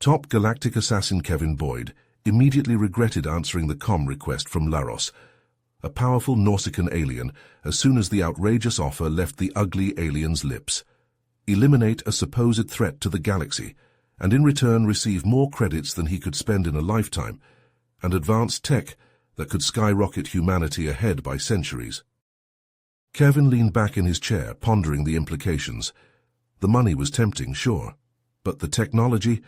Top galactic assassin Kevin Boyd immediately regretted answering the comm request from Laros, a powerful Nausicaan alien, as soon as the outrageous offer left the ugly alien's lips. Eliminate a supposed threat to the galaxy, and in return receive more credits than he could spend in a lifetime, and advanced tech that could skyrocket humanity ahead by centuries. Kevin leaned back in his chair, pondering the implications. The money was tempting, sure, but the technology,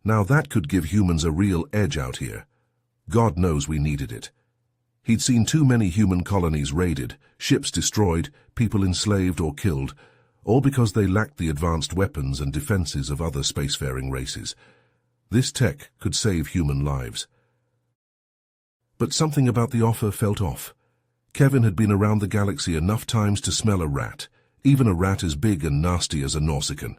now that could give humans a real edge out here. God knows we needed it. He'd seen too many human colonies raided, ships destroyed, people enslaved or killed, all because they lacked the advanced weapons and defenses of other spacefaring races. This tech could save human lives. But something about the offer felt off. Kevin had been around the galaxy enough times to smell a rat, even a rat as big and nasty as a Nausicaan.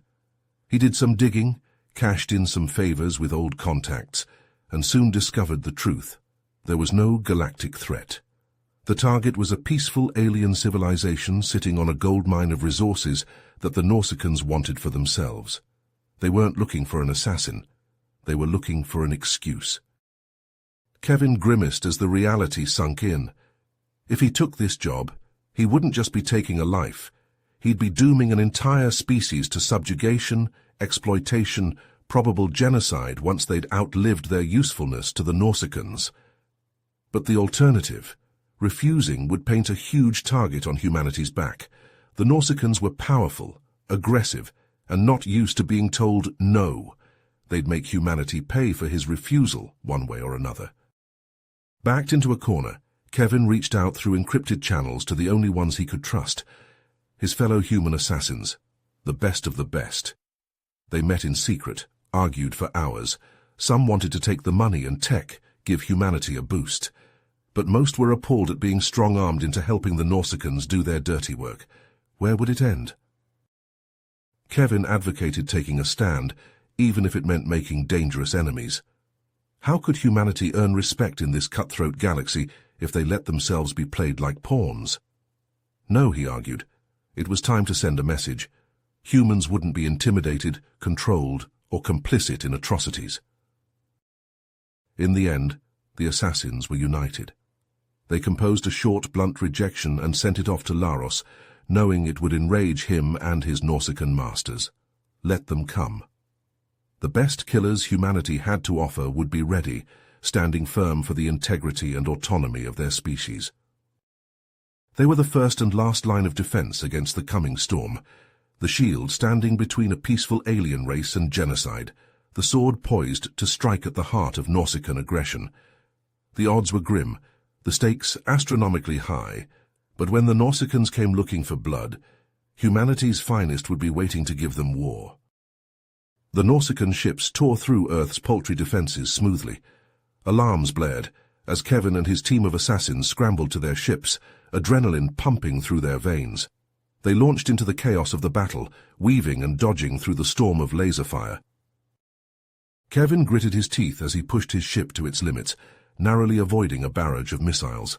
He did some digging, cashed in some favors with old contacts, and soon discovered the truth. There was no galactic threat. The target was a peaceful alien civilization sitting on a goldmine of resources that the Nausicaans wanted for themselves. They weren't looking for an assassin. They were looking for an excuse. Kevin grimaced as the reality sunk in. If he took this job, he wouldn't just be taking a life. He'd be dooming an entire species to subjugation, exploitation, probable genocide once they'd outlived their usefulness to the Nausicaans. But the alternative, refusing, would paint a huge target on humanity's back. The Nausicaans were powerful, aggressive, and not used to being told no. They'd make humanity pay for his refusal, one way or another. Backed into a corner, Kevin reached out through encrypted channels to the only ones he could trust, his fellow human assassins, the best of the best. They met in secret, argued for hours. Some wanted to take the money and tech, give humanity a boost. But most were appalled at being strong-armed into helping the Nausicaans do their dirty work. Where would it end? Kevin advocated taking a stand, even if it meant making dangerous enemies. How could humanity earn respect in this cutthroat galaxy if they let themselves be played like pawns? No, he argued. It was time to send a message. Humans wouldn't be intimidated, controlled, or complicit in atrocities. In the end, the assassins were united. They composed a short, blunt rejection and sent it off to Laros, knowing it would enrage him and his Nausicaan masters. Let them come. The best killers humanity had to offer would be ready, standing firm for the integrity and autonomy of their species. They were the first and last line of defense against the coming storm, the shield standing between a peaceful alien race and genocide, the sword poised to strike at the heart of Nausicaan aggression. The odds were grim, the stakes astronomically high, but when the Nausicaans came looking for blood, humanity's finest would be waiting to give them war. The Nausicaan ships tore through Earth's paltry defenses smoothly. Alarms blared as Kevin and his team of assassins scrambled to their ships, adrenaline pumping through their veins. They launched into the chaos of the battle, weaving and dodging through the storm of laser fire. Kevin gritted his teeth as he pushed his ship to its limits, narrowly avoiding a barrage of missiles.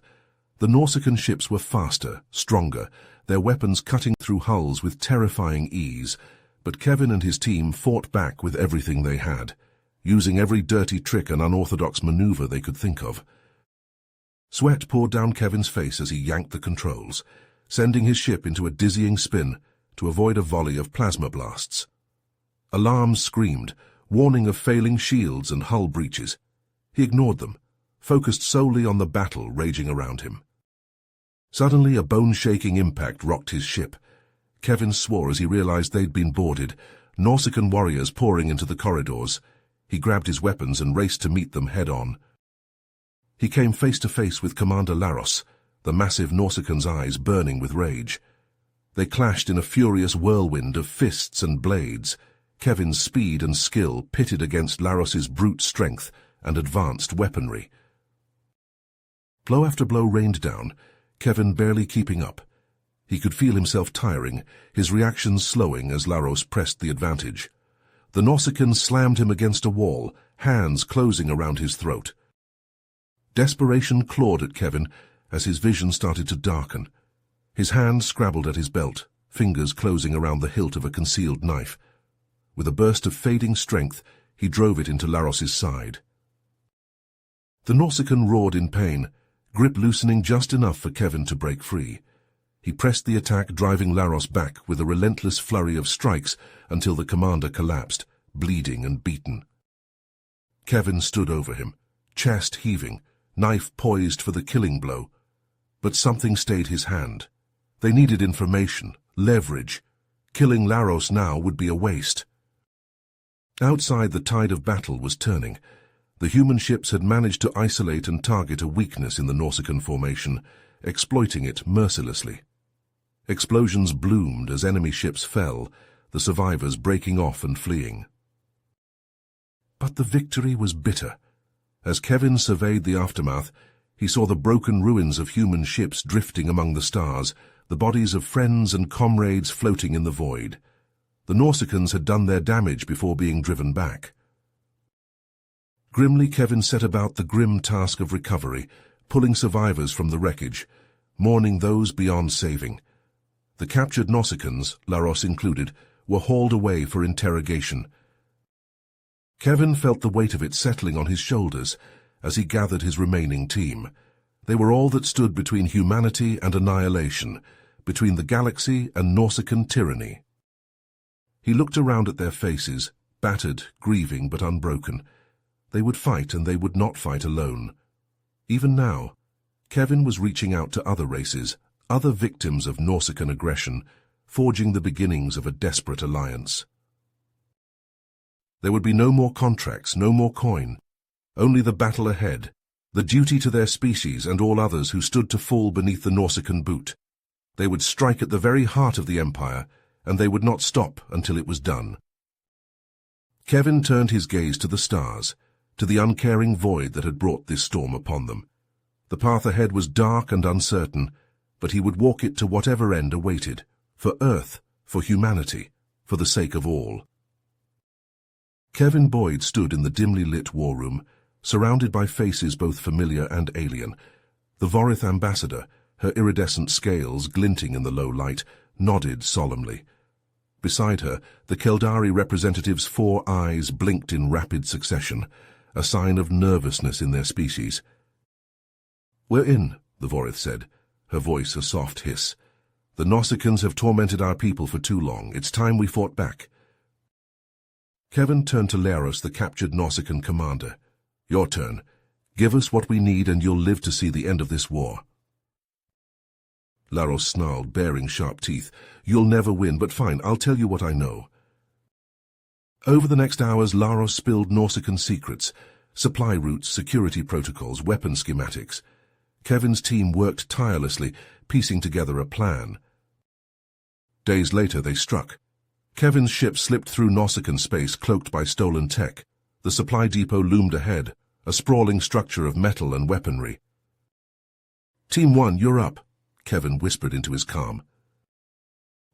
The Nausicaan ships were faster, stronger, their weapons cutting through hulls with terrifying ease, but Kevin and his team fought back with everything they had, using every dirty trick and unorthodox maneuver they could think of. Sweat poured down Kevin's face as he yanked the controls, sending his ship into a dizzying spin to avoid a volley of plasma blasts. Alarms screamed, warning of failing shields and hull breaches. He ignored them, focused solely on the battle raging around him. Suddenly, a bone-shaking impact rocked his ship. Kevin swore as he realized they'd been boarded, Nausicaan warriors pouring into the corridors. He grabbed his weapons and raced to meet them head-on. He came face to face with Commander Laros, the massive Nausicaaan's eyes burning with rage. They clashed in a furious whirlwind of fists and blades, Kevin's speed and skill pitted against Laros's brute strength and advanced weaponry. Blow after blow rained down, Kevin barely keeping up. He could feel himself tiring, his reactions slowing as Laros pressed the advantage. The Nausicaan slammed him against a wall, hands closing around his throat. Desperation clawed at Kevin as his vision started to darken. His hand scrabbled at his belt, fingers closing around the hilt of a concealed knife. With a burst of fading strength, He drove it into Laros's side. The Nausicaan roared in pain, grip loosening just enough for Kevin to break free. He pressed the attack, driving Laros back with a relentless flurry of strikes until the commander collapsed, bleeding and beaten. Kevin stood over him, chest heaving, knife poised for the killing blow. But something stayed his hand. They needed information, leverage. Killing Laros now would be a waste. Outside, the tide of battle was turning. The human ships had managed to isolate and target a weakness in the Nausicaan formation, exploiting it mercilessly. Explosions bloomed as enemy ships fell, the survivors breaking off and fleeing. But the victory was bitter. As Kevin surveyed the aftermath, he saw the broken ruins of human ships drifting among the stars, the bodies of friends and comrades floating in the void. The Nausicaans had done their damage before being driven back. Grimly, Kevin set about the grim task of recovery, pulling survivors from the wreckage, mourning those beyond saving. The captured Nausicaans, Laros included, were hauled away for interrogation. Kevin felt the weight of it settling on his shoulders as he gathered his remaining team. They were all that stood between humanity and annihilation, between the galaxy and Nausicaan tyranny. He looked around at their faces, battered, grieving but unbroken. They would fight, and they would not fight alone. Even now, Kevin was reaching out to other races, other victims of Nausicaan aggression, forging the beginnings of a desperate alliance. There would be no more contracts, no more coin, only the battle ahead, the duty to their species and all others who stood to fall beneath the Nausicaan boot. They would strike at the very heart of the Empire, and they would not stop until it was done. Kevin turned his gaze to the stars, to the uncaring void that had brought this storm upon them. The path ahead was dark and uncertain, but he would walk it to whatever end awaited, for Earth, for humanity, for the sake of all. Kevin Boyd stood in the dimly lit war room, surrounded by faces both familiar and alien. The Vorith ambassador, her iridescent scales glinting in the low light, nodded solemnly. Beside her, the Keldari representative's 4 eyes blinked in rapid succession, a sign of nervousness in their species. "We're in," the Vorith said, her voice a soft hiss. "The Nausicaans have tormented our people for too long. It's time we fought back." Kevin turned to Laros, the captured Nausicaan commander. "Your turn. Give us what we need and you'll live to see the end of this war." Laros snarled, baring sharp teeth. "You'll never win, but fine, I'll tell you what I know." Over the next hours, Laros spilled Nausicaan secrets, supply routes, security protocols, weapon schematics. Kevin's team worked tirelessly, piecing together a plan. Days later, they struck. Kevin's ship slipped through Nausicaan space, cloaked by stolen tech. The supply depot loomed ahead, a sprawling structure of metal and weaponry. "Team 1, you're up," Kevin whispered into his calm.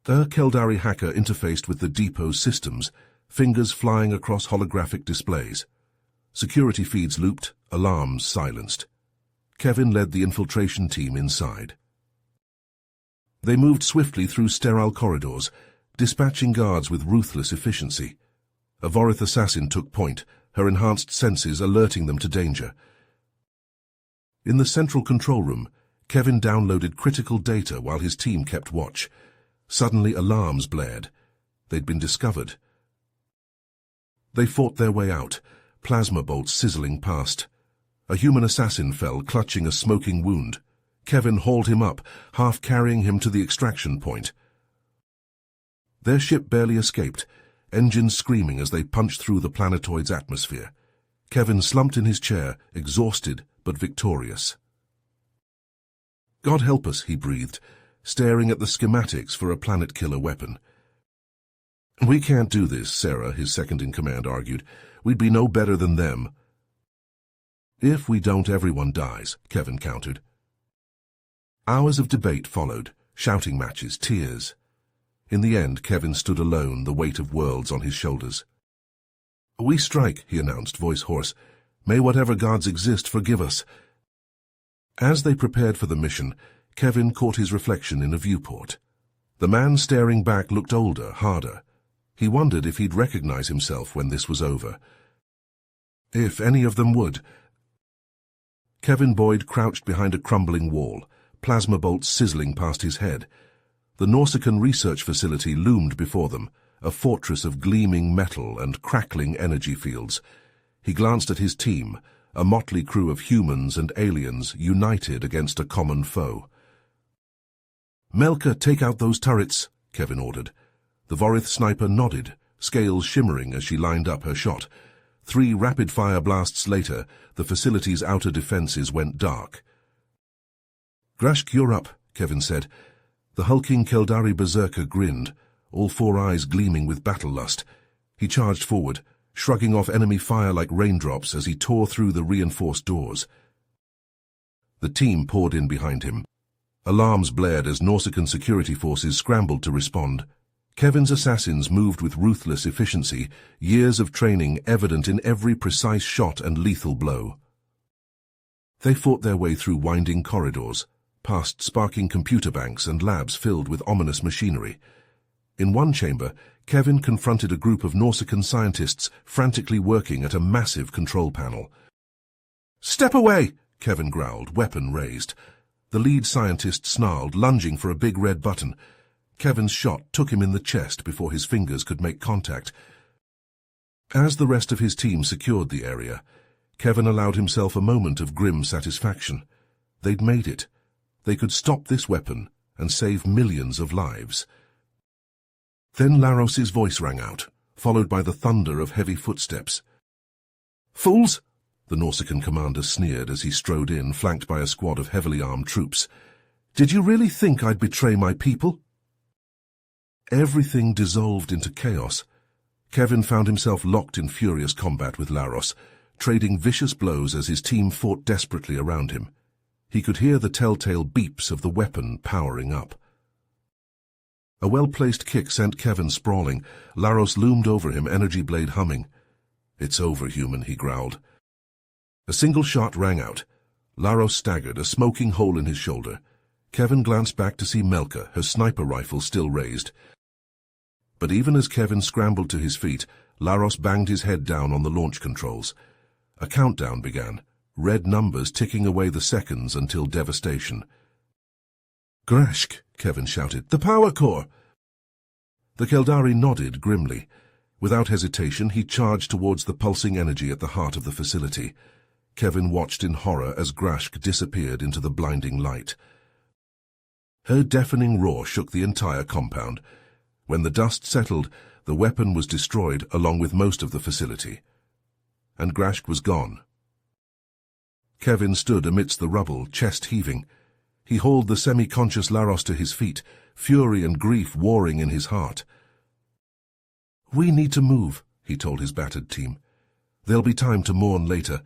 A Keldari hacker interfaced with the depot's systems, fingers flying across holographic displays. Security feeds looped, alarms silenced. Kevin led the infiltration team inside. They moved swiftly through sterile corridors, dispatching guards with ruthless efficiency. A Vorith assassin took point, her enhanced senses alerting them to danger. In the central control room, Kevin downloaded critical data while his team kept watch. Suddenly, alarms blared. They'd been discovered. They fought their way out, plasma bolts sizzling past. A human assassin fell, clutching a smoking wound. Kevin hauled him up, half carrying him to the extraction point. Their ship barely escaped, engines screaming as they punched through the planetoid's atmosphere. Kevin slumped in his chair, exhausted but victorious. "God help us," he breathed, staring at the schematics for a planet-killer weapon. "We can't do this," Sarah, his second-in-command, argued. "We'd be no better than them." "If we don't, everyone dies," Kevin countered. Hours of debate followed, shouting matches, tears. In the end, Kevin stood alone, the weight of worlds on his shoulders. "We strike," he announced, voice hoarse. "May whatever gods exist forgive us." As they prepared for the mission, Kevin caught his reflection in a viewport. The man staring back looked older, harder. He wondered if he'd recognize himself when this was over. If any of them would. Kevin Boyd crouched behind a crumbling wall, plasma bolts sizzling past his head. The Nausicaan research facility loomed before them, a fortress of gleaming metal and crackling energy fields. He glanced at his team, a motley crew of humans and aliens united against a common foe. "Melka, take out those turrets," Kevin ordered. The Vorith sniper nodded, scales shimmering as she lined up her shot. 3 rapid-fire blasts later, the facility's outer defenses went dark. "Grashk, you're up," Kevin said. The hulking Keldari berserker grinned, all 4 eyes gleaming with battle lust. He charged forward, shrugging off enemy fire like raindrops as he tore through the reinforced doors. The team poured in behind him. Alarms blared as Nausicaan security forces scrambled to respond. Kevin's assassins moved with ruthless efficiency, years of training evident in every precise shot and lethal blow. They fought their way through winding corridors, past sparking computer banks and labs filled with ominous machinery. In one chamber, Kevin confronted a group of Nausicaan scientists frantically working at a massive control panel. "Step away!" Kevin growled, weapon raised. The lead scientist snarled, lunging for a big red button. Kevin's shot took him in the chest before his fingers could make contact. As the rest of his team secured the area, Kevin allowed himself a moment of grim satisfaction. They'd made it. They could stop this weapon and save millions of lives. Then Laros's voice rang out, followed by the thunder of heavy footsteps. "Fools!" the Nausicaan commander sneered as he strode in, flanked by a squad of heavily armed troops. "Did you really think I'd betray my people?" Everything dissolved into chaos. Kevin found himself locked in furious combat with Laros, trading vicious blows as his team fought desperately around him. He could hear the telltale beeps of the weapon powering up. A well-placed kick sent Kevin sprawling. Laros loomed over him, energy blade humming. "It's over, human," he growled. A single shot rang out. Laros staggered, a smoking hole in his shoulder. Kevin glanced back to see Melka, her sniper rifle still raised. But even as Kevin scrambled to his feet, Laros banged his head down on the launch controls. A countdown began, red numbers ticking away the seconds until devastation. "Grashk," Kevin shouted, "the power core!" The Keldari nodded grimly. Without hesitation, he charged towards the pulsing energy at the heart of the facility. Kevin watched in horror as Grashk disappeared into the blinding light. Her deafening roar shook the entire compound. When the dust settled, the weapon was destroyed along with most of the facility. And Grashk was gone. Kevin stood amidst the rubble, chest heaving. He hauled the semi-conscious Laros to his feet, fury and grief warring in his heart. "We need to move," he told his battered team. "There'll be time to mourn later."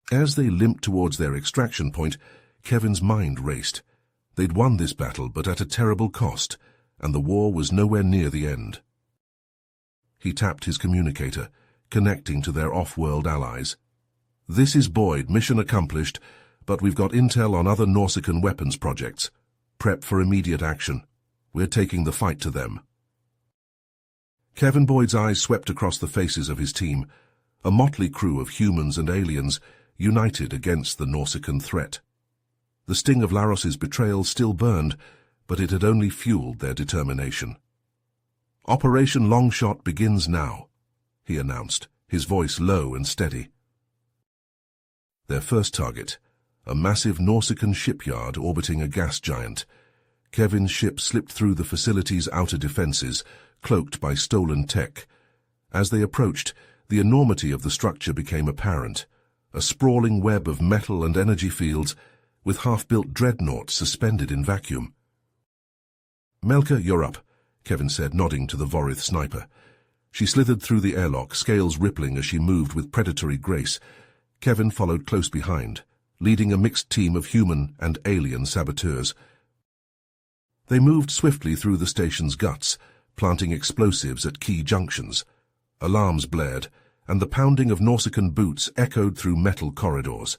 As they limped towards their extraction point, Kevin's mind raced. They'd won this battle, but at a terrible cost, and the war was nowhere near the end. He tapped his communicator, connecting to their off-world allies. "This is Boyd, mission accomplished, but we've got intel on other Nausicaan weapons projects. Prep for immediate action. We're taking the fight to them." Kevin Boyd's eyes swept across the faces of his team, a motley crew of humans and aliens united against the Nausicaan threat. The sting of Laros's betrayal still burned, but it had only fueled their determination. "Operation Longshot begins now," he announced, his voice low and steady. Their first target, a massive Nausicaan shipyard orbiting a gas giant. Kevin's ship slipped through the facility's outer defenses, cloaked by stolen tech. As they approached, the enormity of the structure became apparent, a sprawling web of metal and energy fields, with half-built dreadnoughts suspended in vacuum. "Melka, you're up," Kevin said, nodding to the Vorith sniper. She slithered through the airlock, scales rippling as she moved with predatory grace. Kevin followed close behind, leading a mixed team of human and alien saboteurs. They moved swiftly through the station's guts, planting explosives at key junctions. Alarms blared, and the pounding of Nausicaan boots echoed through metal corridors.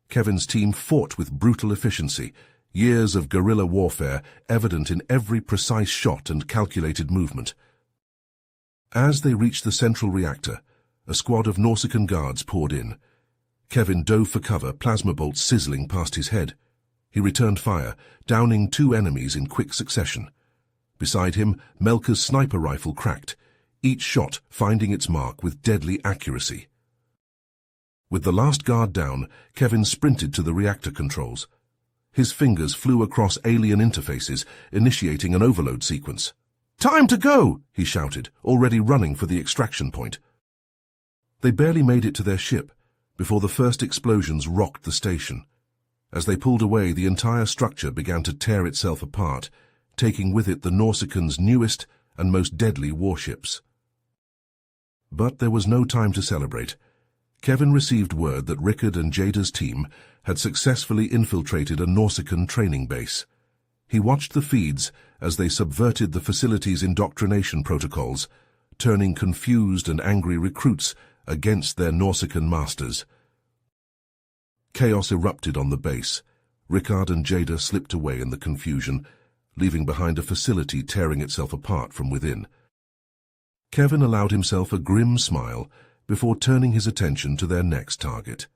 Kevin's team fought with brutal efficiency, years of guerrilla warfare evident in every precise shot and calculated movement. As they reached the central reactor, A squad of Nausicaan guards poured in. Kevin dove for cover, plasma bolts sizzling past his head. He returned fire, downing 2 enemies in quick succession. Beside him, Melka's sniper rifle cracked, each shot finding its mark with deadly accuracy. With the last guard down, Kevin sprinted to the reactor controls. His fingers flew across alien interfaces, initiating an overload sequence. "Time to go!" he shouted, already running for the extraction point. They barely made it to their ship before the first explosions rocked the station. As they pulled away, the entire structure began to tear itself apart, taking with it the Nausicaans' newest and most deadly warships. But there was no time to celebrate. Kevin received word that Rickard and Jada's team had successfully infiltrated a Nausicaan training base. He watched the feeds as they subverted the facility's indoctrination protocols, turning confused and angry recruits against their Nausicaan masters. Chaos erupted on the base. Rickard and Jada slipped away in the confusion, leaving behind a facility tearing itself apart from within. Kevin allowed himself a grim smile before turning his attention to their next target.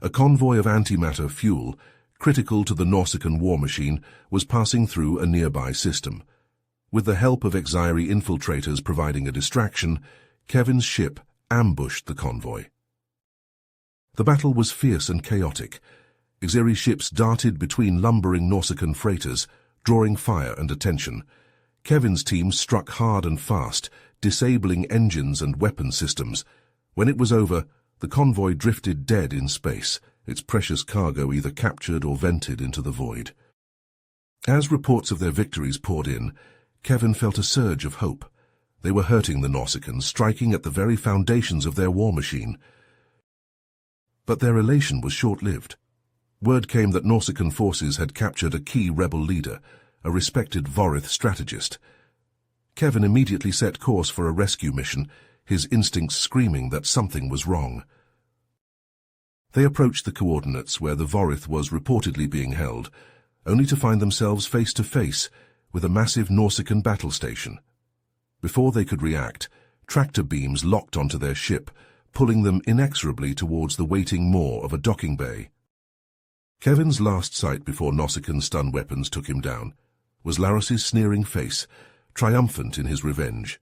A convoy of antimatter fuel, critical to the Nausicaan war machine, was passing through a nearby system. With the help of Exiri infiltrators providing a distraction, Kevin's ship ambushed the convoy. The battle was fierce and chaotic. Exiri ships darted between lumbering Nausicaan freighters, drawing fire and attention. Kevin's team struck hard and fast, disabling engines and weapon systems. When it was over, the convoy drifted dead in space, its precious cargo either captured or vented into the void. As reports of their victories poured in, Kevin felt a surge of hope. They were hurting the Nausicaans, striking at the very foundations of their war machine. But their elation was short-lived. Word came that Nausicaan forces had captured a key rebel leader, a respected Vorith strategist. Kevin immediately set course for a rescue mission, his instincts screaming that something was wrong. They approached the coordinates where the Vorith was reportedly being held, only to find themselves face to face with a massive Nausicaan battle station. Before they could react, tractor beams locked onto their ship, pulling them inexorably towards the waiting maw of a docking bay. Kevin's last sight before Nausicaan stun weapons took him down was Laros's sneering face, triumphant in his revenge.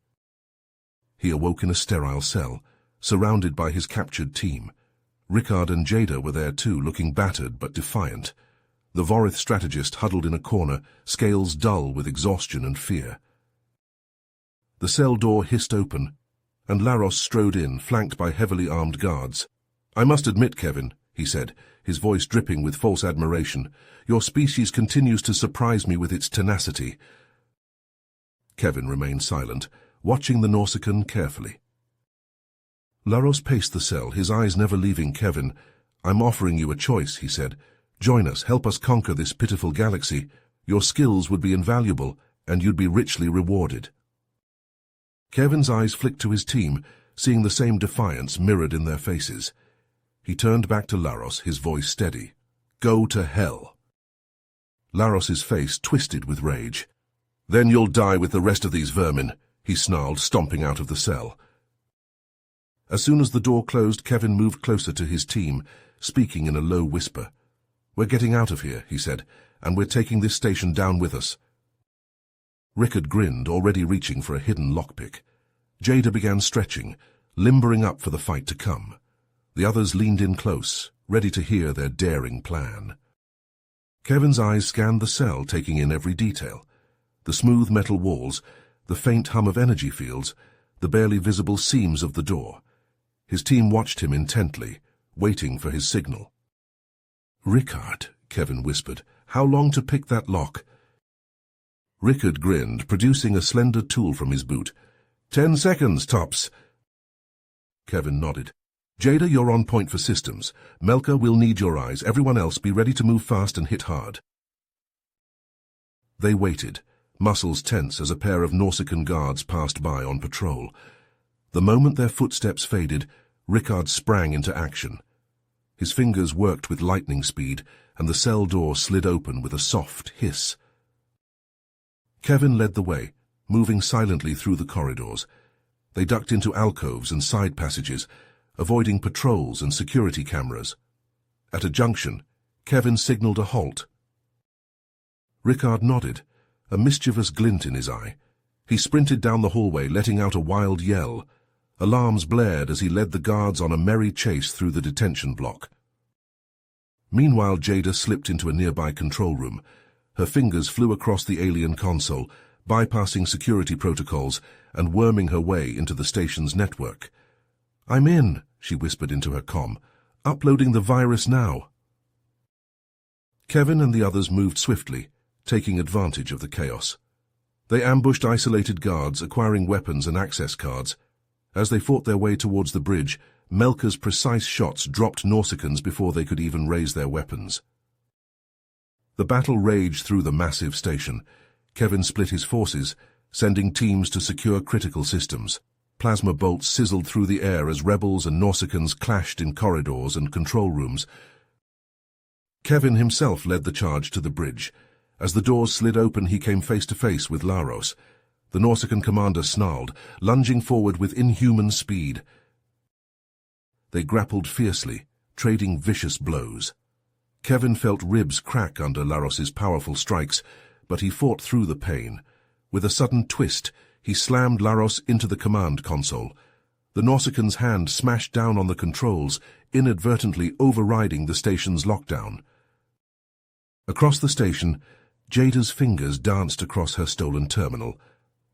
He awoke in a sterile cell, surrounded by his captured team. Rickard and Jada were there too, looking battered but defiant. The Vorith strategist huddled in a corner, scales dull with exhaustion and fear. The cell door hissed open, and Laros strode in, flanked by heavily armed guards. "I must admit, Kevin," he said, his voice dripping with false admiration, "your species continues to surprise me with its tenacity." Kevin remained silent, watching the Nausicaan carefully. Laros paced the cell, his eyes never leaving Kevin. "I'm offering you a choice," he said. "Join us, help us conquer this pitiful galaxy. Your skills would be invaluable, and you'd be richly rewarded." Kevin's eyes flicked to his team, seeing the same defiance mirrored in their faces. He turned back to Laros, his voice steady. "Go to hell." Laros's face twisted with rage. "Then you'll die with the rest of these vermin," he snarled, stomping out of the cell. As soon as the door closed, Kevin moved closer to his team, speaking in a low whisper. "We're getting out of here," he said, "and we're taking this station down with us." Rickard grinned, already reaching for a hidden lockpick. Jada began stretching, limbering up for the fight to come. The others leaned in close, ready to hear their daring plan. Kevin's eyes scanned the cell, taking in every detail. The smooth metal walls, the faint hum of energy fields, the barely visible seams of the door. His team watched him intently, waiting for his signal. "Rickard," Kevin whispered, "how long to pick that lock?" Rickard grinned, producing a slender tool from his boot. 10 seconds, tops." Kevin nodded. "Jada, you're on point for systems. Melka, we'll need your eyes. Everyone else, be ready to move fast and hit hard." They waited, muscles tense as a pair of Nausicaan guards passed by on patrol. The moment their footsteps faded, Rickard sprang into action. His fingers worked with lightning speed, and the cell door slid open with a soft hiss. Kevin led the way, moving silently through the corridors. They ducked into alcoves and side passages, avoiding patrols and security cameras. At a junction, Kevin signaled a halt. Rickard nodded, a mischievous glint in his eye. He sprinted down the hallway, letting out a wild yell. Alarms blared as he led the guards on a merry chase through the detention block. Meanwhile, Jada slipped into a nearby control room. Her fingers flew across the alien console, bypassing security protocols and worming her way into the station's network. "I'm in," she whispered into her comm. "Uploading the virus now." Kevin and the others moved swiftly, taking advantage of the chaos. They ambushed isolated guards, acquiring weapons and access cards. As they fought their way towards the bridge, Melka's precise shots dropped Nausicaans before they could even raise their weapons. The battle raged through the massive station. Kevin split his forces, sending teams to secure critical systems. Plasma bolts sizzled through the air as rebels and Nausicaans clashed in corridors and control rooms. Kevin himself led the charge to the bridge. As the doors slid open, he came face to face with Laros. The Nausicaan commander snarled, lunging forward with inhuman speed. They grappled fiercely, trading vicious blows. Kevin felt ribs crack under Laros's powerful strikes, but he fought through the pain. With a sudden twist, he slammed Laros into the command console. The Nausicaaan's hand smashed down on the controls, inadvertently overriding the station's lockdown. Across the station, Jada's fingers danced across her stolen terminal.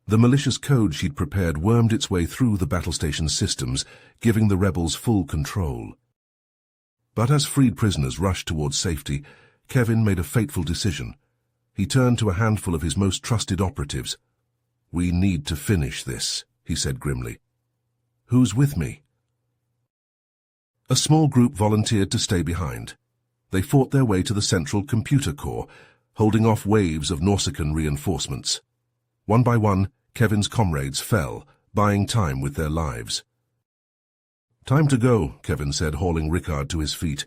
The malicious code she'd prepared wormed its way through the battle station's systems, giving the rebels full control. But as freed prisoners rushed towards safety, Kevin made a fateful decision. He turned to a handful of his most trusted operatives. "We need to finish this," he said grimly. "Who's with me?" A small group volunteered to stay behind. They fought their way to the central computer core, holding off waves of Nausicaan reinforcements. One by one, Kevin's comrades fell, buying time with their lives. "Time to go," Kevin said, hauling Rickard to his feet.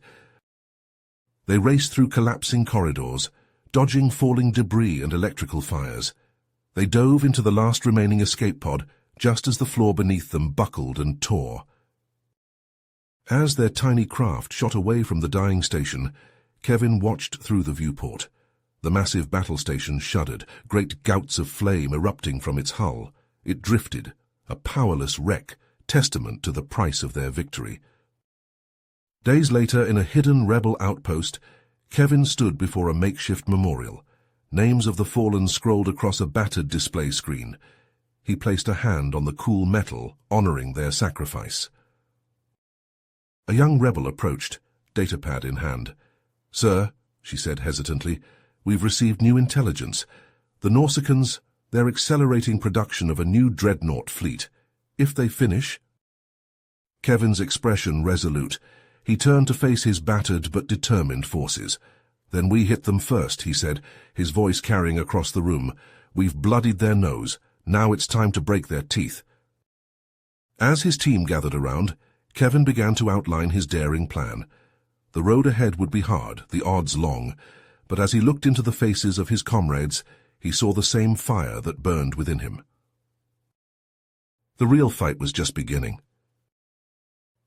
They raced through collapsing corridors, dodging falling debris and electrical fires. They dove into the last remaining escape pod, just as the floor beneath them buckled and tore. As their tiny craft shot away from the dying station, Kevin watched through the viewport. The massive battle station shuddered, great gouts of flame erupting from its hull. It drifted, a powerless wreck, testament to the price of their victory. Days later, in a hidden rebel outpost, Kevin stood before a makeshift memorial. Names of the fallen scrolled across a battered display screen. He placed a hand on the cool metal, honoring their sacrifice. A young rebel approached, datapad in hand. "Sir," she said hesitantly, "we've received new intelligence. The Nausicaans, they're accelerating production of a new dreadnought fleet. If they finish—" Kevin's expression resolute. He turned to face his battered but determined forces. "Then we hit them first," he said, his voice carrying across the room. "We've bloodied their nose. Now it's time to break their teeth." As his team gathered around, Kevin began to outline his daring plan. The road ahead would be hard, the odds long, but as he looked into the faces of his comrades, he saw the same fire that burned within him. The real fight was just beginning.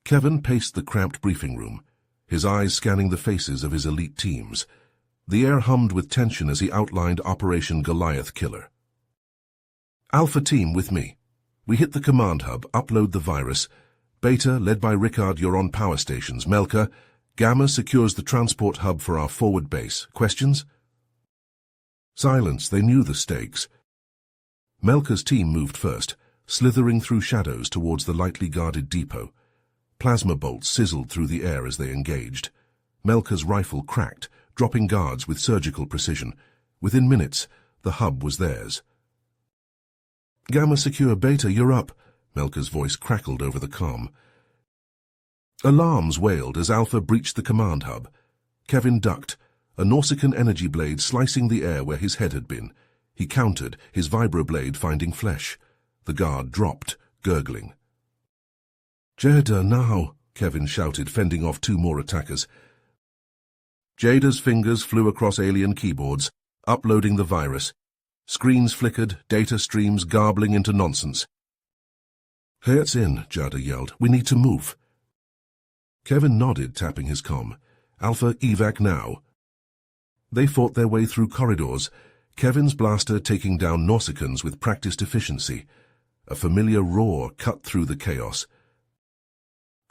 Kevin paced the cramped briefing room, his eyes scanning the faces of his elite teams. The air hummed with tension as he outlined Operation Goliath Killer. "Alpha team with me. We hit the command hub, upload the virus. Beta, led by Rickard, you're on power stations. Melka, Gamma secures the transport hub for our forward base. Questions?" Silence. They knew the stakes. Melka's team moved first, slithering through shadows towards the lightly guarded depot. Plasma bolts sizzled through the air as they engaged. Melka's rifle cracked, dropping guards with surgical precision. Within minutes, the hub was theirs. "Gamma secure, Beta, you're up," Melka's voice crackled over the comm. Alarms wailed as Alpha breached the command hub. Kevin ducked, a Nausicaan energy blade slicing the air where his head had been. He countered, his vibroblade finding flesh. The guard dropped, gurgling. "Jada, now!" Kevin shouted, fending off two more attackers. Jada's fingers flew across alien keyboards, uploading the virus. Screens flickered, data streams garbling into nonsense. "It's in," Jada yelled. "We need to move." Kevin nodded, tapping his comm. "Alpha, evac now." They fought their way through corridors, Kevin's blaster taking down Nausicaans with practiced efficiency. A familiar roar cut through the chaos.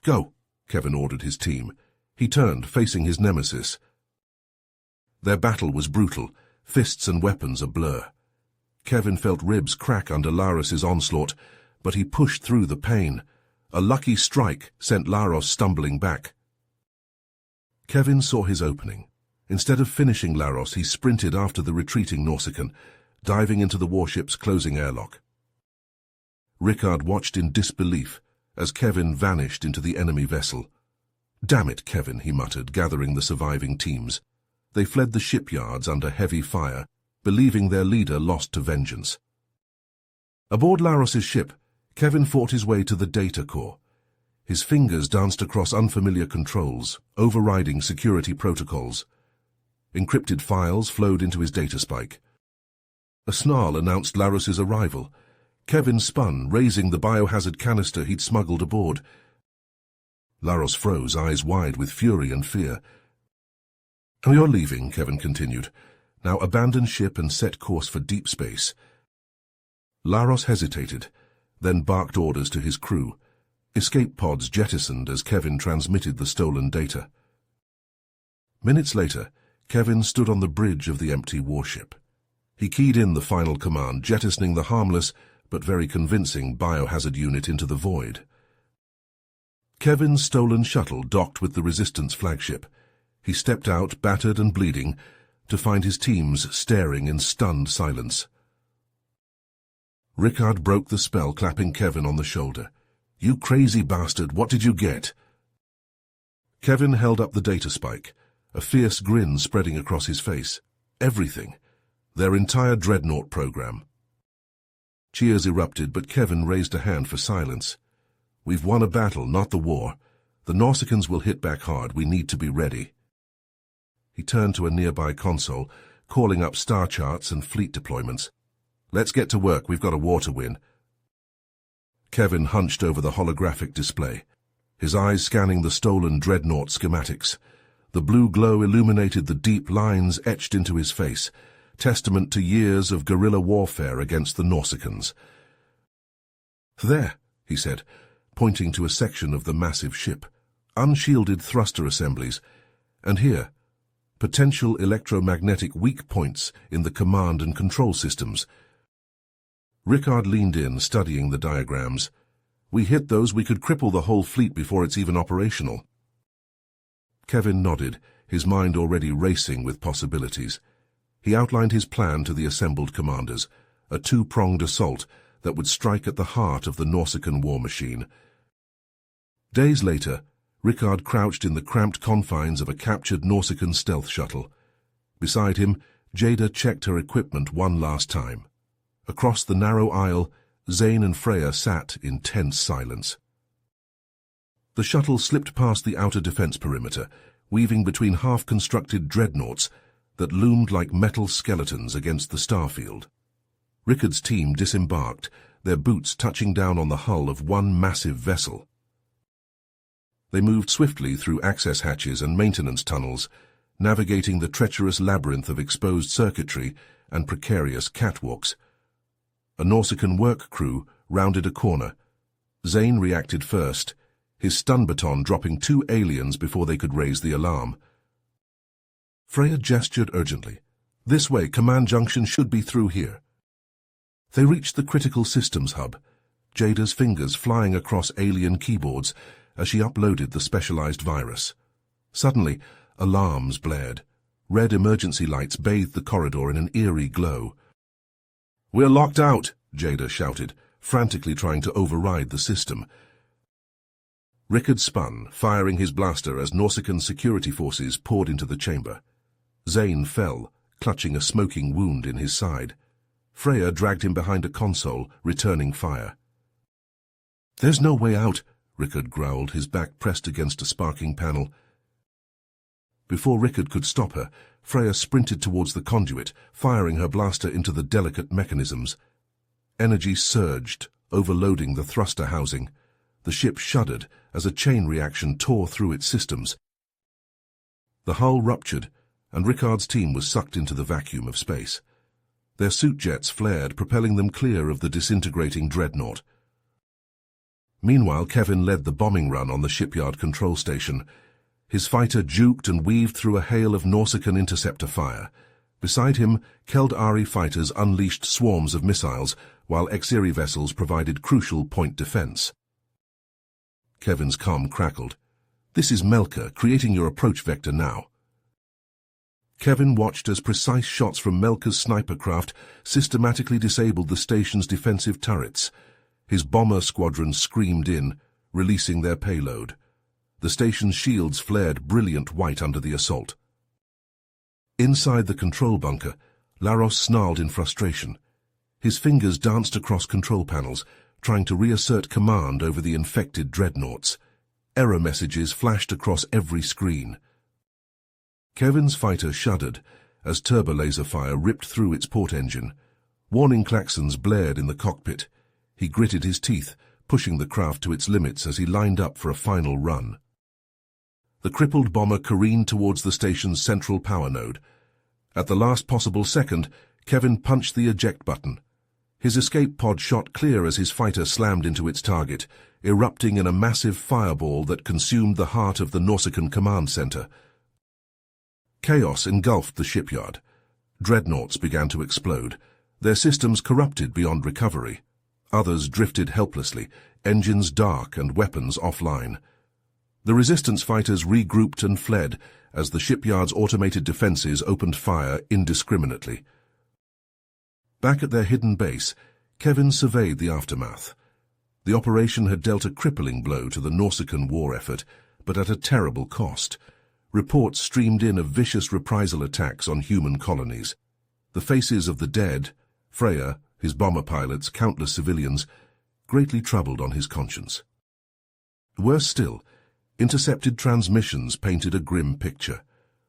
"Go," Kevin ordered his team. He turned, facing his nemesis. Their battle was brutal, fists and weapons a blur. Kevin felt ribs crack under Laros's onslaught, but he pushed through the pain. A lucky strike sent Laros stumbling back. Kevin saw his opening. Instead of finishing Laros, he sprinted after the retreating Nausicaan, diving into the warship's closing airlock. Rickard watched in disbelief as Kevin vanished into the enemy vessel. "Damn it, Kevin," he muttered, gathering the surviving teams. They fled the shipyards under heavy fire, believing their leader lost to vengeance. Aboard Laros's ship, Kevin fought his way to the data core. His fingers danced across unfamiliar controls, overriding security protocols. Encrypted files flowed into his data spike. A snarl announced Laros's arrival. Kevin spun, raising the biohazard canister he'd smuggled aboard. Laros froze, eyes wide with fury and fear. "You're leaving," Kevin continued. "Now abandon ship and set course for deep space." Laros hesitated, then barked orders to his crew. Escape pods jettisoned as Kevin transmitted the stolen data. Minutes later, Kevin stood on the bridge of the empty warship. He keyed in the final command, jettisoning the harmless but very convincing biohazard unit into the void. Kevin's stolen shuttle docked with the Resistance flagship. He stepped out, battered and bleeding, to find his teams staring in stunned silence. Rickard broke the spell, clapping Kevin on the shoulder. "You crazy bastard, what did you get?" Kevin held up the data spike, a fierce grin spreading across his face. "Everything. Their entire dreadnought program." Cheers erupted, but Kevin raised a hand for silence. "We've won a battle, not the war. The Nausicaans will hit back hard. We need to be ready." He turned to a nearby console, calling up star charts and fleet deployments. "Let's get to work. We've got a war to win." Kevin hunched over the holographic display, his eyes scanning the stolen dreadnought schematics. The blue glow illuminated the deep lines etched into his face, testament to years of guerrilla warfare against the Nausicaans. "There," he said, pointing to a section of the massive ship. "Unshielded thruster assemblies. And here, potential electromagnetic weak points in the command and control systems." Rickard leaned in, studying the diagrams. "We hit those, we could cripple the whole fleet before it's even operational." Kevin nodded, his mind already racing with possibilities. He outlined his plan to the assembled commanders, a two-pronged assault that would strike at the heart of the Nausicaan war machine. Days later, Rickard crouched in the cramped confines of a captured Nausicaan stealth shuttle. Beside him, Jada checked her equipment one last time. Across the narrow aisle, Zane and Freya sat in tense silence. The shuttle slipped past the outer defense perimeter, weaving between half-constructed dreadnoughts that loomed like metal skeletons against the starfield. Rickard's team disembarked, their boots touching down on the hull of one massive vessel. They moved swiftly through access hatches and maintenance tunnels, navigating the treacherous labyrinth of exposed circuitry and precarious catwalks. A Nausicaan work crew rounded a corner. Zane reacted first, his stun baton dropping 2 aliens before they could raise the alarm. Freya gestured urgently. "This way, command junction should be through here." They reached the critical systems hub, Jada's fingers flying across alien keyboards as she uploaded the specialized virus. Suddenly, alarms blared. Red emergency lights bathed the corridor in an eerie glow. "We're locked out," Jada shouted, frantically trying to override the system. Rickard spun, firing his blaster as Nausicaan security forces poured into the chamber. Zane fell, clutching a smoking wound in his side. Freya dragged him behind a console, returning fire. "There's no way out," Rickard growled, his back pressed against a sparking panel. Before Rickard could stop her, Freya sprinted towards the conduit, firing her blaster into the delicate mechanisms. Energy surged, overloading the thruster housing. The ship shuddered as a chain reaction tore through its systems. The hull ruptured, and Rickard's team was sucked into the vacuum of space. Their suit jets flared, propelling them clear of the disintegrating dreadnought. Meanwhile, Kevin led the bombing run on the shipyard control station. His fighter juked and weaved through a hail of Nausicaan interceptor fire. Beside him, Keldari fighters unleashed swarms of missiles, while Exiri vessels provided crucial point defense. Kevin's comm crackled. "This is Melka, creating your approach vector now." Kevin watched as precise shots from Melka's sniper craft systematically disabled the station's defensive turrets. His bomber squadron screamed in, releasing their payload. The station's shields flared brilliant white under the assault. Inside the control bunker, Laros snarled in frustration. His fingers danced across control panels, trying to reassert command over the infected dreadnoughts. Error messages flashed across every screen. Kevin's fighter shuddered as turbolaser fire ripped through its port engine. Warning klaxons blared in the cockpit. He gritted his teeth, pushing the craft to its limits as he lined up for a final run. The crippled bomber careened towards the station's central power node. At the last possible second, Kevin punched the eject button. His escape pod shot clear as his fighter slammed into its target, erupting in a massive fireball that consumed the heart of the Nausicaan command center. Chaos engulfed the shipyard. Dreadnoughts began to explode, their systems corrupted beyond recovery. Others drifted helplessly, engines dark and weapons offline. The resistance fighters regrouped and fled as the shipyard's automated defenses opened fire indiscriminately. Back at their hidden base, Kevin surveyed the aftermath. The operation had dealt a crippling blow to the Nausicaan war effort, but at a terrible cost. Reports streamed in of vicious reprisal attacks on human colonies. The faces of the dead, Freya, his bomber pilots, countless civilians, greatly troubled on his conscience. Worse still, intercepted transmissions painted a grim picture.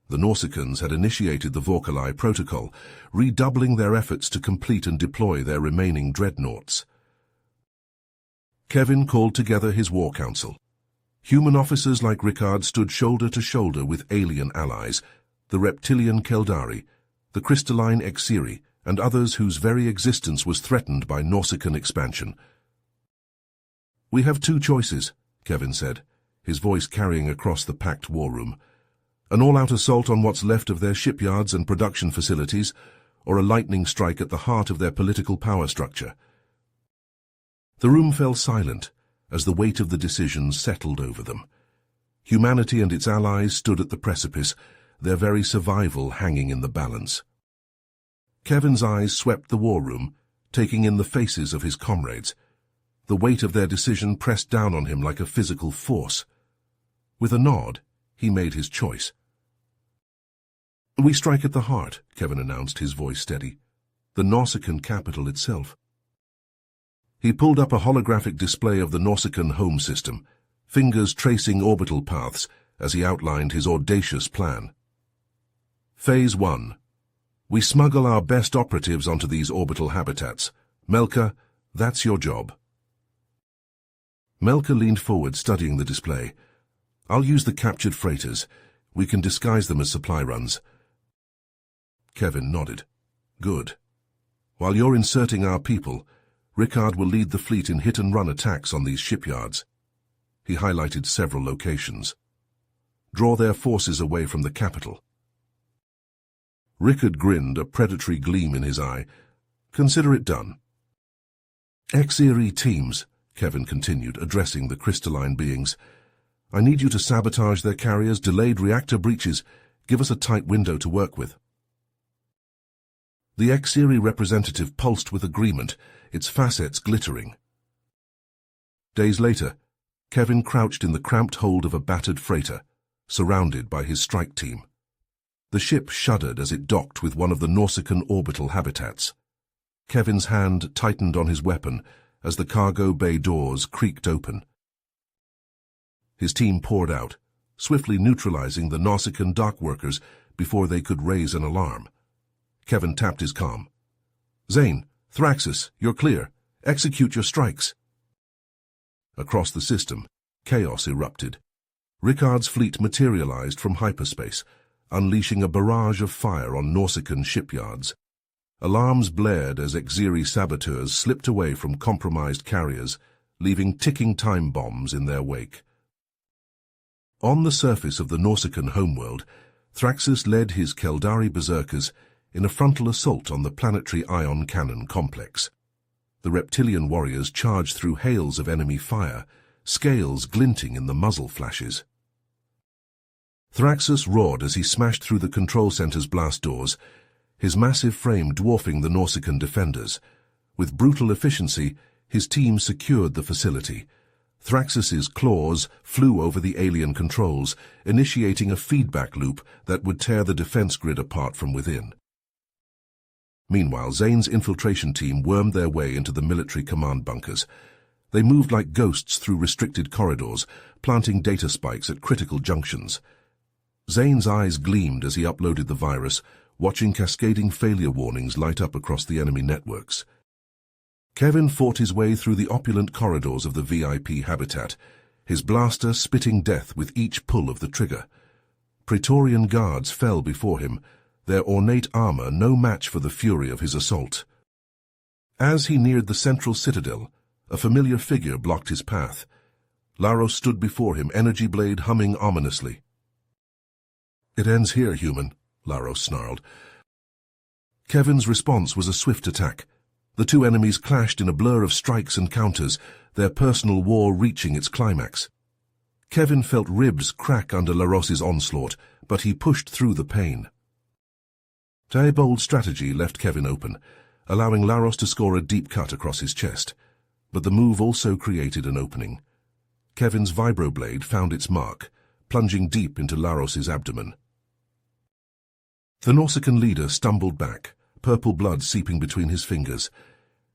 The Nausicaans had initiated the Vorkali protocol, redoubling their efforts to complete and deploy their remaining dreadnoughts. Kevin called together his war council. Human officers like Rickard stood shoulder to shoulder with alien allies, the reptilian Keldari, the crystalline Exiri, and others whose very existence was threatened by Nausicaan expansion. "We have two choices," Kevin said, his voice carrying across the packed war room. "An all-out assault on what's left of their shipyards and production facilities, or a lightning strike at the heart of their political power structure." The room fell silent as the weight of the decision settled over them. Humanity and its allies stood at the precipice, their very survival hanging in the balance. Kevin's eyes swept the war room, taking in the faces of his comrades. The weight of their decision pressed down on him like a physical force. With a nod, he made his choice. "We strike at the heart," Kevin announced, his voice steady. "The Nausicaan capital itself." He pulled up a holographic display of the Nausicaan home system, fingers tracing orbital paths as he outlined his audacious plan. Phase 1. We smuggle our best operatives onto these orbital habitats. Melka, that's your job. Melka leaned forward, studying the display. "I'll use the captured freighters. We can disguise them as supply runs." Kevin nodded. "Good. While you're inserting our people, Rickard will lead the fleet in hit-and-run attacks on these shipyards." He highlighted several locations. "Draw their forces away from the capital." Rickard grinned, a predatory gleam in his eye. "Consider it done." "Exiri teams," Kevin continued, addressing the crystalline beings. "I need you to sabotage their carriers, delayed reactor breaches. Give us a tight window to work with." The Exiri representative pulsed with agreement, its facets glittering. Days later, Kevin crouched in the cramped hold of a battered freighter, surrounded by his strike team. The ship shuddered as it docked with one of the Nausicaan orbital habitats. Kevin's hand tightened on his weapon as the cargo bay doors creaked open. His team poured out, swiftly neutralizing the Nausicaan dock workers before they could raise an alarm. Kevin tapped his comm. "Zane, Thraxus, you're clear. Execute your strikes. Across the system, chaos erupted. Rickard's fleet materialized from hyperspace, unleashing a barrage of fire on Nausicaan shipyards. Alarms blared as Xeri saboteurs slipped away from compromised carriers, leaving ticking time bombs in their wake. On the surface of the Nausicaan homeworld, Thraxus led his Keldari berserkers in a frontal assault on the planetary ion cannon complex. The reptilian warriors charged through hails of enemy fire, scales glinting in the muzzle flashes. Thraxus roared as he smashed through the control center's blast doors, his massive frame dwarfing the Nausicaan defenders. With brutal efficiency, his team secured the facility. Thraxus's claws flew over the alien controls, initiating a feedback loop that would tear the defense grid apart from within. Meanwhile, Zane's infiltration team wormed their way into the military command bunkers. They moved like ghosts through restricted corridors, planting data spikes at critical junctions. Zane's eyes gleamed as he uploaded the virus, watching cascading failure warnings light up across the enemy networks. Kevin fought his way through the opulent corridors of the VIP habitat, his blaster spitting death with each pull of the trigger. Praetorian guards fell before him, their ornate armor no match for the fury of his assault. As he neared the central citadel, a familiar figure blocked his path. Laros stood before him, energy blade humming ominously. "It ends here, human," Laros snarled. Kevin's response was a swift attack. The two enemies clashed in a blur of strikes and counters, their personal war reaching its climax. Kevin felt ribs crack under Laros's onslaught, but he pushed through the pain. A bold strategy left Kevin open, allowing Laros to score a deep cut across his chest. But the move also created an opening. Kevin's vibroblade found its mark, plunging deep into Laros's abdomen. The Nausicaan leader stumbled back, purple blood seeping between his fingers.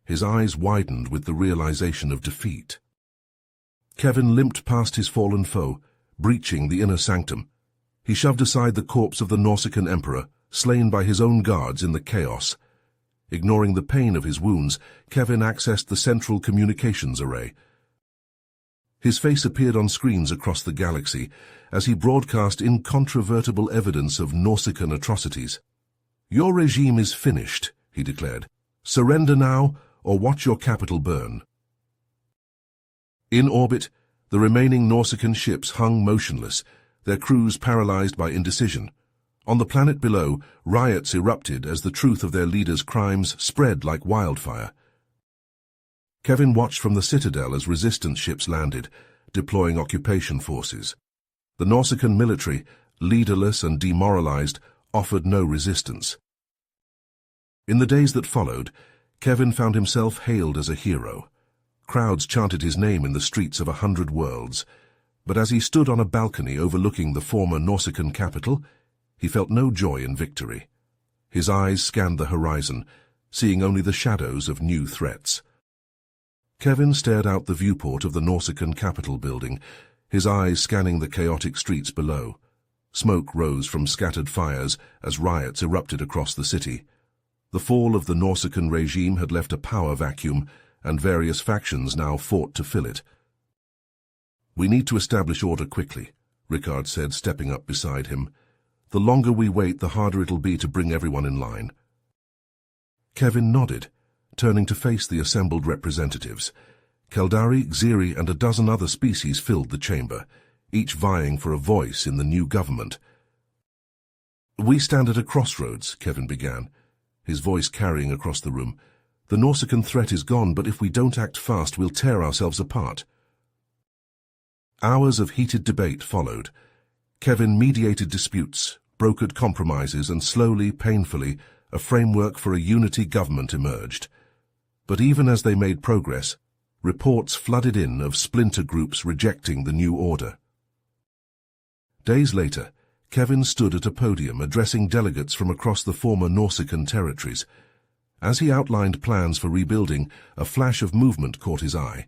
His eyes widened with the realization of defeat. Kevin limped past his fallen foe, breaching the inner sanctum. He shoved aside the corpse of the Nausicaan emperor, slain by his own guards in the chaos. Ignoring the pain of his wounds, Kevin accessed the central communications array. His face appeared on screens across the galaxy as he broadcast incontrovertible evidence of Nausicaan atrocities. "Your regime is finished," he declared. "Surrender now, or watch your capital burn." In orbit, the remaining Nausicaan ships hung motionless, their crews paralyzed by indecision. On the planet below, riots erupted as the truth of their leaders' crimes spread like wildfire. Kevin watched from the citadel as resistance ships landed, deploying occupation forces. The Nausicaan military, leaderless and demoralized, offered no resistance. In the days that followed, Kevin found himself hailed as a hero. Crowds chanted his name in the streets of 100 worlds, but as he stood on a balcony overlooking the former Nausicaan capital, he felt no joy in victory. His eyes scanned the horizon, seeing only the shadows of new threats. Kevin stared out the viewport of the Nausicaan Capitol building, his eyes scanning the chaotic streets below. Smoke rose from scattered fires as riots erupted across the city. The fall of the Nausicaan regime had left a power vacuum, and various factions now fought to fill it. "We need to establish order quickly," Rickard said, stepping up beside him. "The longer we wait, the harder it'll be to bring everyone in line." Kevin nodded, turning to face the assembled representatives. Keldari, Xeri, and a dozen other species filled the chamber, each vying for a voice in the new government. "We stand at a crossroads," Kevin began, his voice carrying across the room. "The Nausicaan threat is gone, but if we don't act fast, we'll tear ourselves apart." Hours of heated debate followed. Kevin mediated disputes, brokered compromises, and slowly, painfully, a framework for a unity government emerged. But even as they made progress, reports flooded in of splinter groups rejecting the new order. Days later, Kevin stood at a podium addressing delegates from across the former Nausicaan territories. As he outlined plans for rebuilding, a flash of movement caught his eye.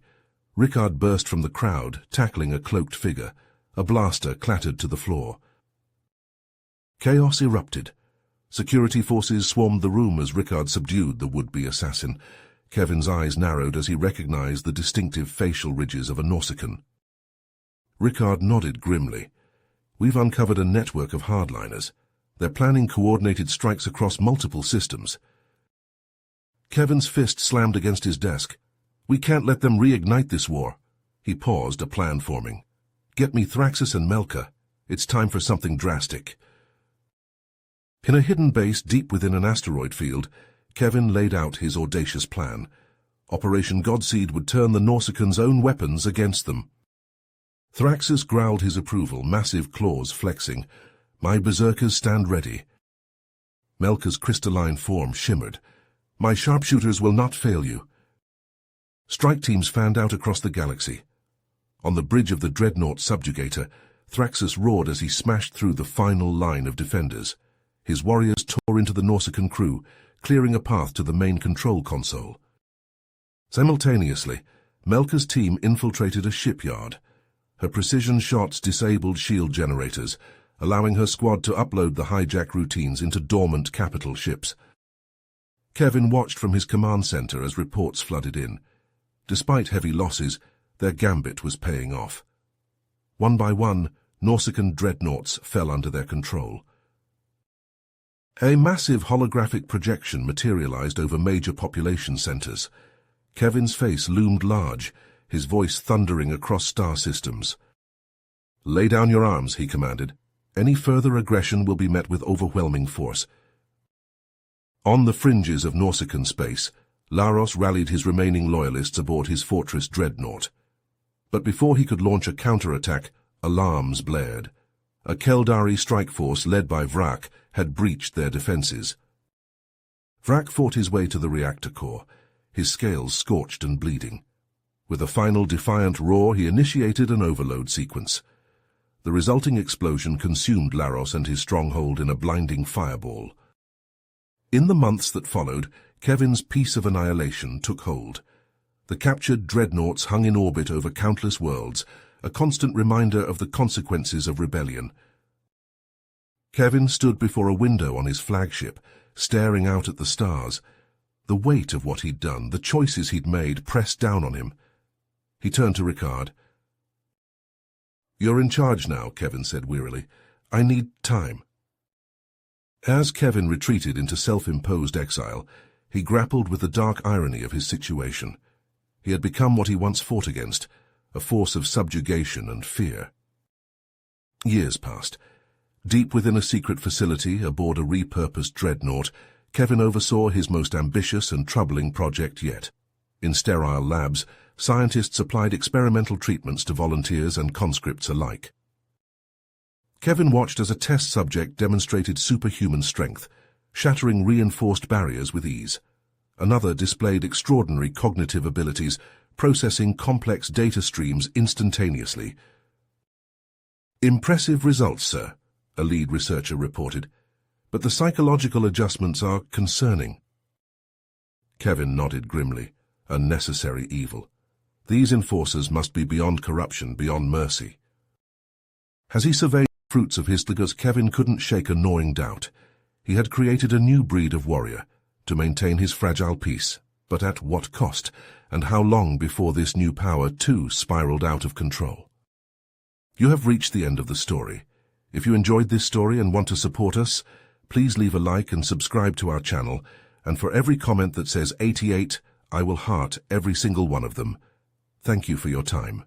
Rickard burst from the crowd, tackling a cloaked figure. A blaster clattered to the floor. Chaos erupted. Security forces swarmed the room as Rickard subdued the would-be assassin. Kevin's eyes narrowed as he recognized the distinctive facial ridges of a Nausicaan. Rickard nodded grimly. We've uncovered a network of hardliners. They're planning coordinated strikes across multiple systems. Kevin's fist slammed against his desk. We can't let them reignite this war. He paused, a plan forming. Get me Thraxus and Melka. It's time for something drastic. In a hidden base deep within an asteroid field, Kevin laid out his audacious plan. Operation Godseed would turn the Nausicaans' own weapons against them. Thraxus growled his approval, massive claws flexing. My berserkers stand ready. Melka's crystalline form shimmered. My sharpshooters will not fail you. Strike teams fanned out across the galaxy. On the bridge of the dreadnought subjugator, Thraxus roared as he smashed through the final line of defenders. His warriors tore into the Nausicaan crew, clearing a path to the main control console. Simultaneously, Melka's team infiltrated a shipyard. Her precision shots disabled shield generators, allowing her squad to upload the hijack routines into dormant capital ships. Kevin watched from his command center as reports flooded in. Despite heavy losses, their gambit was paying off. One by one, Nausicaan dreadnoughts fell under their control. A massive holographic projection materialized over major population centers. Kevin's face loomed large, his voice thundering across star systems. Lay down your arms, he commanded. Any further aggression will be met with overwhelming force. On the fringes of Nausicaan space, Laros rallied his remaining loyalists aboard his fortress dreadnought. But before he could launch a counterattack, alarms blared. A Keldari strike force led by Vrak had breached their defenses. Vrak fought his way to the reactor core, his scales scorched and bleeding. With a final defiant roar, he initiated an overload sequence. The resulting explosion consumed Laros and his stronghold in a blinding fireball. In the months that followed, Kevin's peace of annihilation took hold. The captured dreadnoughts hung in orbit over countless worlds, a constant reminder of the consequences of rebellion. Kevin stood before a window on his flagship, staring out at the stars. The weight of what he'd done, the choices he'd made, pressed down on him. He turned to Rickard. You're in charge now, Kevin said wearily. I need time. As Kevin retreated into self-imposed exile, he grappled with the dark irony of his situation. He had become what he once fought against, a force of subjugation and fear. Years passed. Deep within a secret facility aboard a repurposed dreadnought, Kevin oversaw his most ambitious and troubling project yet. In sterile labs, scientists applied experimental treatments to volunteers and conscripts alike. Kevin watched as a test subject demonstrated superhuman strength, shattering reinforced barriers with ease. Another displayed extraordinary cognitive abilities, processing complex data streams instantaneously. Impressive results, sir, a lead researcher reported, but the psychological adjustments are concerning. Kevin nodded grimly. A necessary evil. These enforcers must be beyond corruption, beyond mercy. As he surveyed the fruits of his labors, Kevin couldn't shake a gnawing doubt. He had created a new breed of warrior, to maintain his fragile peace, but at what cost, and how long before this new power, too, spiraled out of control? You have reached the end of the story. If you enjoyed this story and want to support us, please leave a like and subscribe to our channel, and for every comment that says 88, I will heart every single one of them. Thank you for your time.